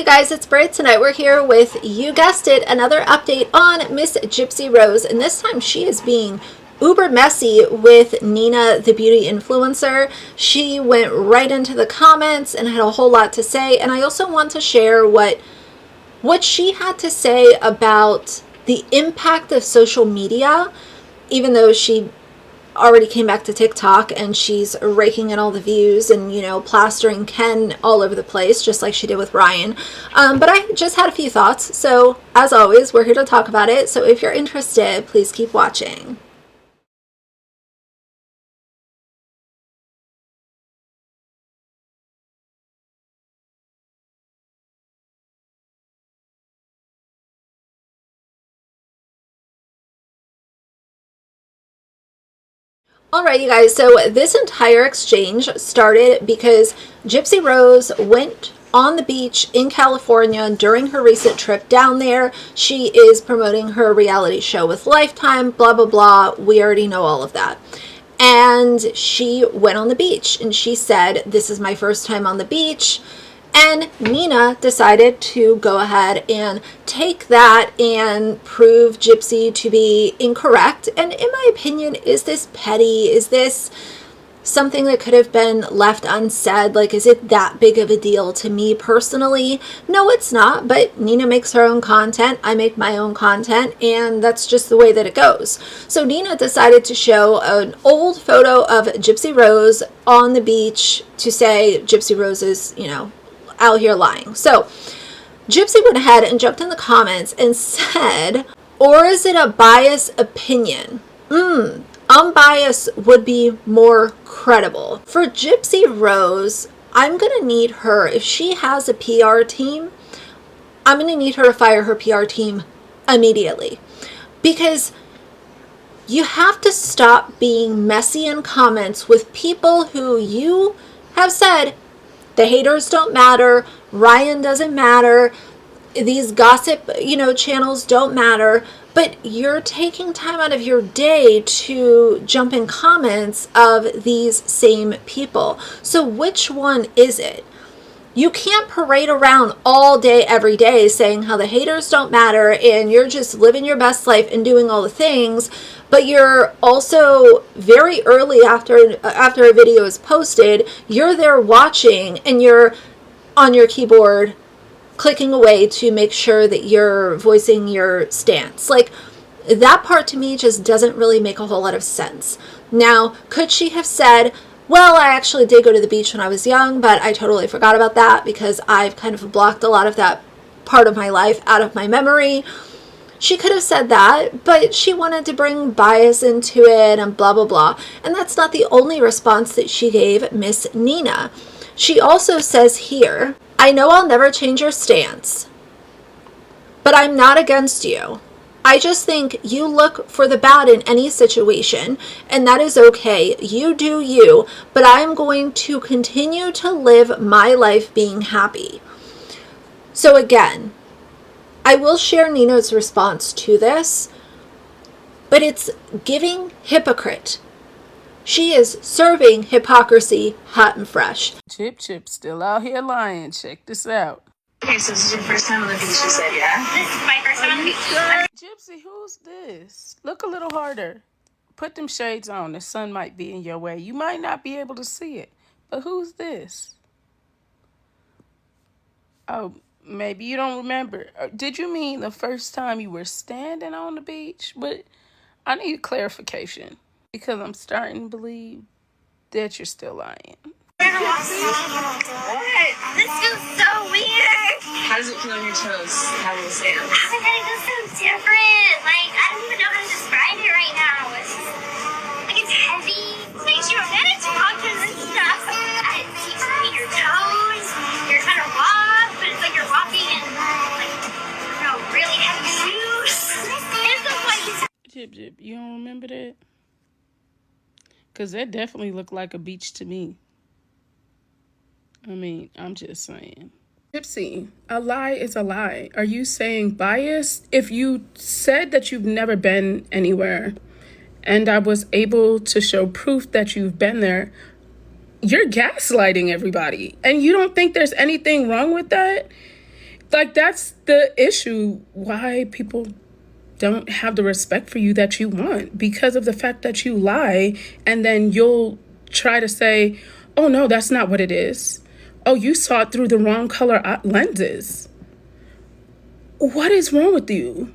guys, it's Britt. Tonight we're here with, you guessed it, another update on Miss Gypsy Rose, and this time she is being uber messy with Nina, the beauty influencer. She went right into the comments and had a whole lot to say, and I also want to share what she had to say about the impact of social media, even though she already came back to TikTok and she's raking in all the views and, you know, plastering Ken all over the place, just like she did with Ryan. But I just had a few thoughts. So as always, we're here to talk about it. So if you're interested, please keep watching. Alright, you guys, so this entire exchange started because Gypsy Rose went on the beach in California during her recent trip down there. She is promoting her reality show with Lifetime, blah, blah, blah. We already know all of that. And she went on the beach and she said, "This is my first time on the beach." And Nina decided to go ahead and take that and prove Gypsy to be incorrect. And in my opinion, is this petty? Is this something that could have been left unsaid? Like, is it that big of a deal to me personally? No, it's not. But Nina makes her own content. I make my own content. And that's just the way that it goes. So Nina decided to show an old photo of Gypsy Rose on the beach to say Gypsy Rose is, you know, out here lying. So Gypsy went ahead and jumped in the comments and said, "Or is it a biased opinion? Unbiased would be more credible." For Gypsy Rose, I'm gonna need her, if she has a PR team, I'm gonna need her to fire her PR team immediately, because you have to stop being messy in comments with people who you have said the haters don't matter, Ryan doesn't matter, these gossip, you know, channels don't matter, but you're taking time out of your day to jump in comments of these same people. So which one is it? You can't parade around all day, every day saying how the haters don't matter and you're just living your best life and doing all the things, but you're also very early after a video is posted, you're there watching and you're on your keyboard clicking away to make sure that you're voicing your stance. Like, that part to me just doesn't really make a whole lot of sense. Now, could she have said, "Well, I actually did go to the beach when I was young, but I totally forgot about that because I've kind of blocked a lot of that part of my life out of my memory"? She could have said that, but she wanted to bring bias into it and blah, blah, blah. And that's not the only response that she gave Miss Nina. She also says here, "I know I'll never change your stance, but I'm not against you. I just think you look for the bad in any situation, and that is okay. You do you, but I'm going to continue to live my life being happy." So again, I will share Nina's response to this, but it's giving hypocrite. She is serving hypocrisy hot and fresh. Chip still out here lying. Check this out. Okay, so this is your first time on the beach, you said, yeah? This is my first time on the beach. Gypsy, who's this? Look a little harder. Put them shades on. The sun might be in your way. You might not be able to see it. But who's this? Oh, maybe you don't remember. Did you mean the first time you were standing on the beach? But I need clarification because I'm starting to believe that you're still lying. What? This feels so weird. How does it feel on your toes? How will it stand? I think it just feels different. Like, I don't even know how to describe it right now. It's just, like, it's heavy. It makes you want to talk to this stuff. It keeps you in your toes. You're kind of rough, but it's like you're walking in, like, you know, really heavy shoes. It's so funny. Jip, you don't remember that? Because that definitely looked like a beach to me. I mean, I'm just saying. Gypsy, a lie is a lie. Are you saying biased? If you said that you've never been anywhere and I was able to show proof that you've been there, you're gaslighting everybody. And you don't think there's anything wrong with that? Like, that's the issue, why people don't have the respect for you that you want, because of the fact that you lie, and then you'll try to say, oh no, that's not what it is. Oh, you saw it through the wrong color lenses. What is wrong with you?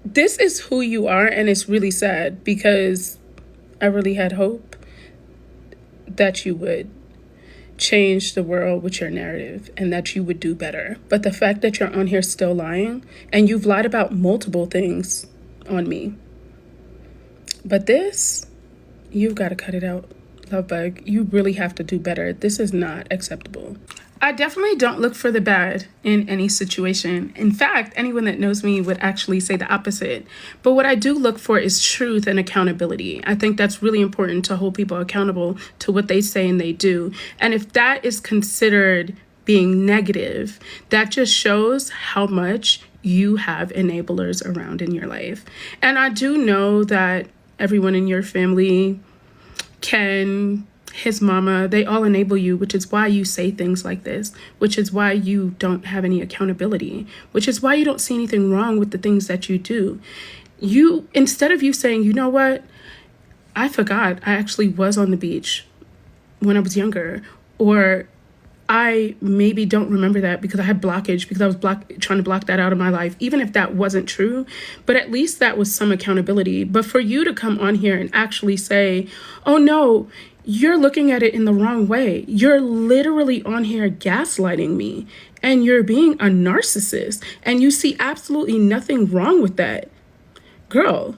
This is who you are, and it's really sad, because I really had hope that you would change the world with your narrative and that you would do better. But the fact that you're on here still lying, and you've lied about multiple things on me. But this, you've got to cut it out, Lovebug. You really have to do better. This is not acceptable. I definitely don't look for the bad in any situation. In fact, anyone that knows me would actually say the opposite. But what I do look for is truth and accountability. I think that's really important, to hold people accountable to what they say and they do. And if that is considered being negative, that just shows how much you have enablers around in your life. And I do know that everyone in your family, Ken, his mama, they all enable you, which is why you say things like this, which is why you don't have any accountability, which is why you don't see anything wrong with the things that you do. You, instead of you saying, you know what, I forgot I actually was on the beach when I was younger, or I maybe don't remember that because I had blockage, because I was trying to block that out of my life, even if that wasn't true. But at least that was some accountability. But for you to come on here and actually say, oh no, you're looking at it in the wrong way. You're literally on here gaslighting me, and you're being a narcissist, and you see absolutely nothing wrong with that. Girl,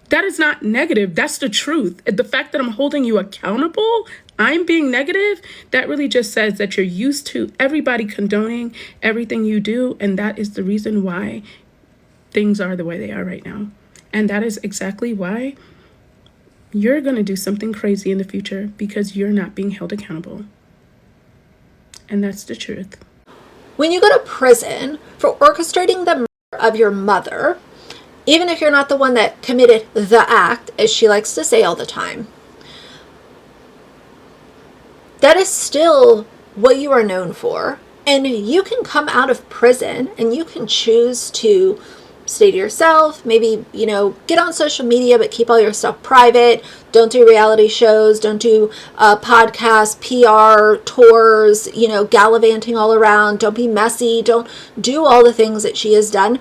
that is not negative. That's the truth. The fact that I'm holding you accountable, I'm being negative, that really just says that you're used to everybody condoning everything you do, and that is the reason why things are the way they are right now. And that is exactly why you're going to do something crazy in the future, because you're not being held accountable. And that's the truth. When you go to prison for orchestrating the murder of your mother, even if you're not the one that committed the act, as she likes to say all the time, that is still what you are known for. And you can come out of prison and you can choose to stay to yourself, maybe, get on social media, but keep all your stuff private. Don't do reality shows, don't do podcasts, PR, tours, gallivanting all around. Don't be messy. Don't do all the things that she has done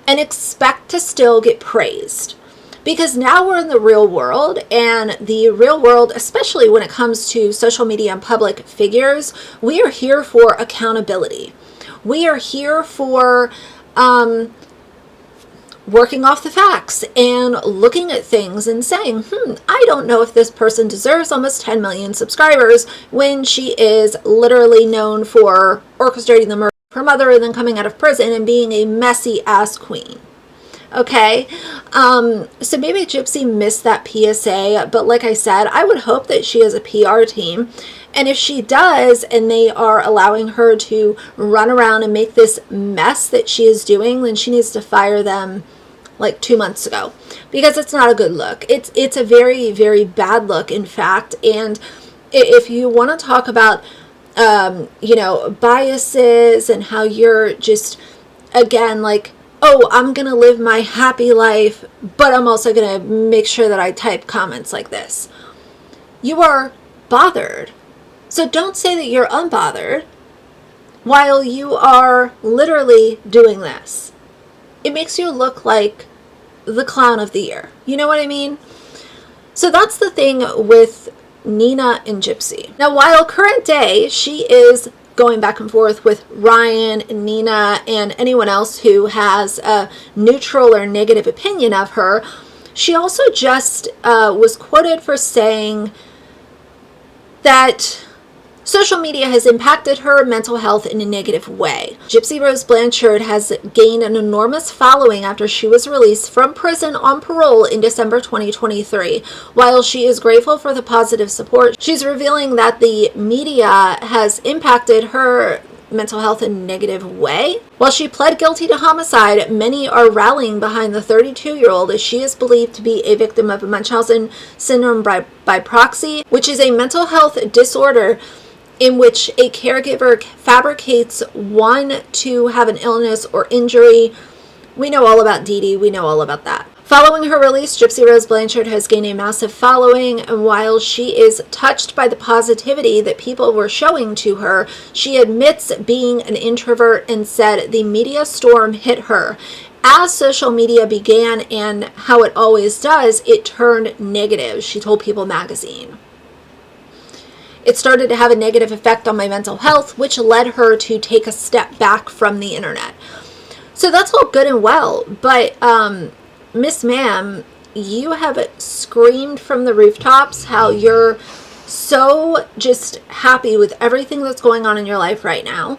and expect to still get praised. Because now we're in the real world, and the real world, especially when it comes to social media and public figures, we are here for accountability. We are here for working off the facts and looking at things and saying, I don't know if this person deserves almost 10 million subscribers when she is literally known for orchestrating the murder of her mother and then coming out of prison and being a messy ass queen. Okay, so maybe Gypsy missed that PSA, but like I said, I would hope that she has a PR team, and if she does, and they are allowing her to run around and make this mess that she is doing, then she needs to fire them like 2 months ago, because it's not a good look. It's a very, very bad look, in fact. And if you want to talk about biases and how you're just, again, like, oh, I'm going to live my happy life, but I'm also going to make sure that I type comments like this. You are bothered. So don't say that you're unbothered while you are literally doing this. It makes you look like the clown of the year. You know what I mean? So that's the thing with Nina and Gypsy. Now, while current day, she is going back and forth with Ryan and Nina and anyone else who has a neutral or negative opinion of her, she also just was quoted for saying that social media has impacted her mental health in a negative way. Gypsy Rose Blanchard has gained an enormous following after she was released from prison on parole in December 2023. While she is grateful for the positive support, she's revealing that the media has impacted her mental health in a negative way. While she pled guilty to homicide, many are rallying behind the 32-year-old as she is believed to be a victim of Munchausen syndrome by proxy, which is a mental health disorder in which a caregiver fabricates one to have an illness or injury. We know all about Dee Dee. We know all about that. Following her release, Gypsy Rose Blanchard has gained a massive following, and while she is touched by the positivity that people were showing to her, she admits being an introvert and said the media storm hit her. As social media began, and how it always does, it turned negative, she told People magazine. It started to have a negative effect on my mental health, which led her to take a step back from the internet. So that's all good and well, but Miss Ma'am, you have screamed from the rooftops how you're so just happy with everything that's going on in your life right now.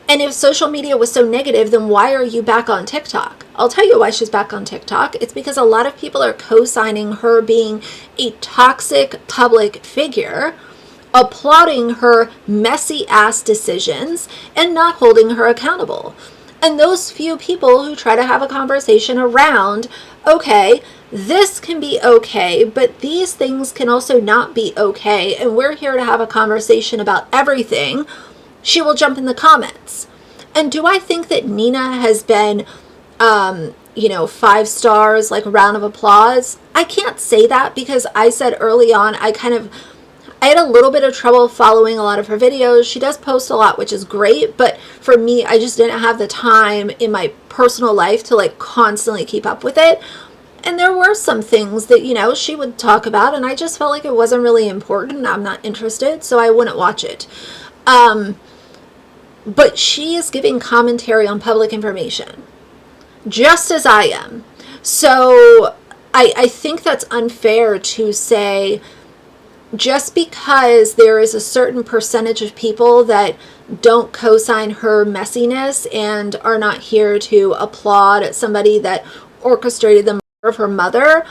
And if social media was so negative, then why are you back on TikTok? I'll tell you why she's back on TikTok. It's because a lot of people are co-signing her being a toxic public figure, applauding her messy ass decisions, and not holding her accountable. And those few people who try to have a conversation around, okay, this can be okay, but these things can also not be okay, and we're here to have a conversation about everything, she will jump in the comments. And do I think that Nina has been, 5 stars, like a round of applause? I can't say that because I said early on, I had a little bit of trouble following a lot of her videos. She does post a lot, which is great, but for me, I just didn't have the time in my personal life to like constantly keep up with it. And there were some things that, she would talk about, and I just felt like it wasn't really important. I'm not interested, so I wouldn't watch it. But she is giving commentary on public information, just as I am. So I think that's unfair to say just because there is a certain percentage of people that don't co-sign her messiness and are not here to applaud somebody that orchestrated the murder of her mother,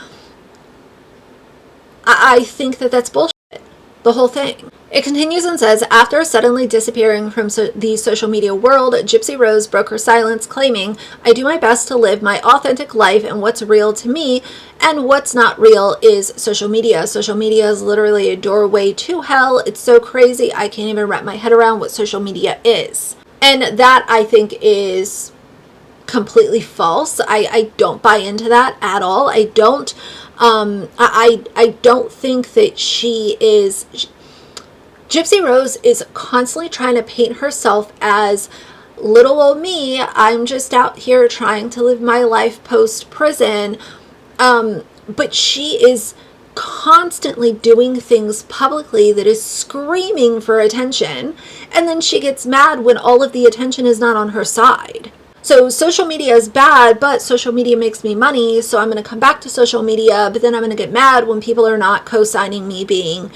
I think that that's bullshit. The whole thing. It continues and says, after suddenly disappearing from the social media world, Gypsy Rose broke her silence, claiming, I do my best to live my authentic life, and what's real to me and what's not real is social media. Social media is literally a doorway to hell. It's so crazy. I can't even wrap my head around what social media is. And that, I think, is completely false. I don't buy into that at all. I don't. I don't think that she is. Gypsy Rose is constantly trying to paint herself as little old me. I'm just out here trying to live my life post prison. But she is constantly doing things publicly that is screaming for attention. And then she gets mad when all of the attention is not on her side. So social media is bad, but social media makes me money, so I'm going to come back to social media, but then I'm going to get mad when people are not co-signing me being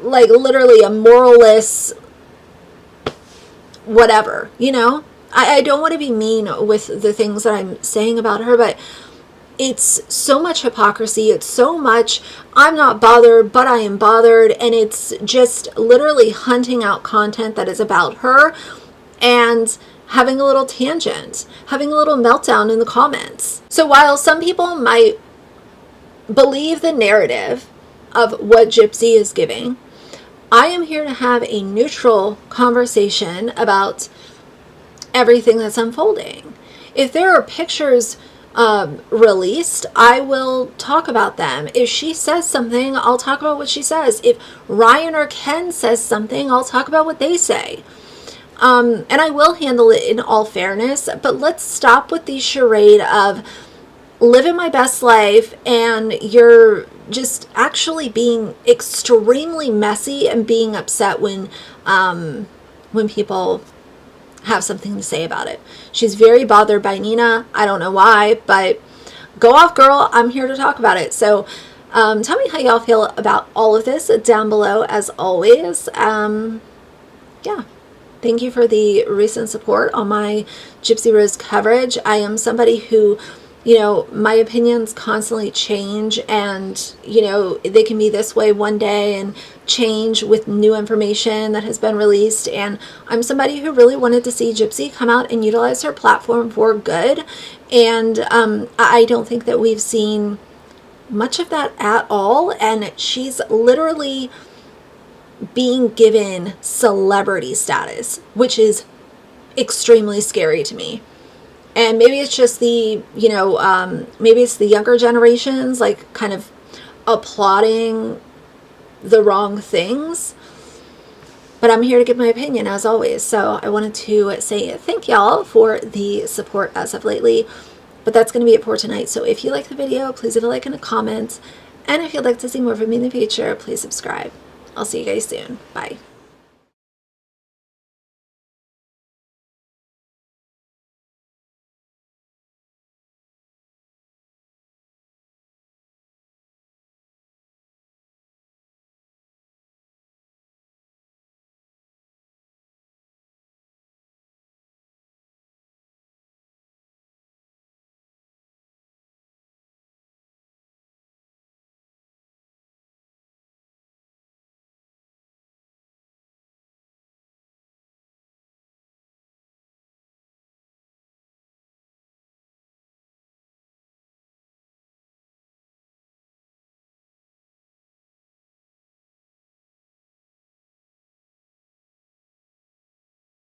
like literally a moralist, whatever, I don't want to be mean with the things that I'm saying about her, but it's so much hypocrisy. It's so much, I'm not bothered, but I am bothered, and it's just literally hunting out content that is about her and having a little tangent, having a little meltdown in the comments. So while some people might believe the narrative of what Gypsy is giving, I am here to have a neutral conversation about everything that's unfolding. If there are pictures released, I will talk about them. If she says something, I'll talk about what she says. If Ryan or Ken says something, I'll talk about what they say. And I will handle it in all fairness, but let's stop with the charade of living my best life and you're just actually being extremely messy and being upset when people have something to say about it. She's very bothered by Nina. I don't know why, but go off, girl. I'm here to talk about it. So tell me how y'all feel about all of this down below, as always. Yeah. Thank you for the recent support on my Gypsy Rose coverage. I am somebody who, my opinions constantly change, and, they can be this way one day and change with new information that has been released. And I'm somebody who really wanted to see Gypsy come out and utilize her platform for good. And I don't think that we've seen much of that at all. And she's literally being given celebrity status, which is extremely scary to me. And maybe it's just the, maybe it's the younger generations, like, kind of applauding the wrong things. But I'm here to give my opinion, as always. So I wanted to say thank y'all for the support as of lately. But that's going to be it for tonight. So if you like the video, please leave a like and a comment. And if you'd like to see more from me in the future, please subscribe. I'll see you guys soon. Bye.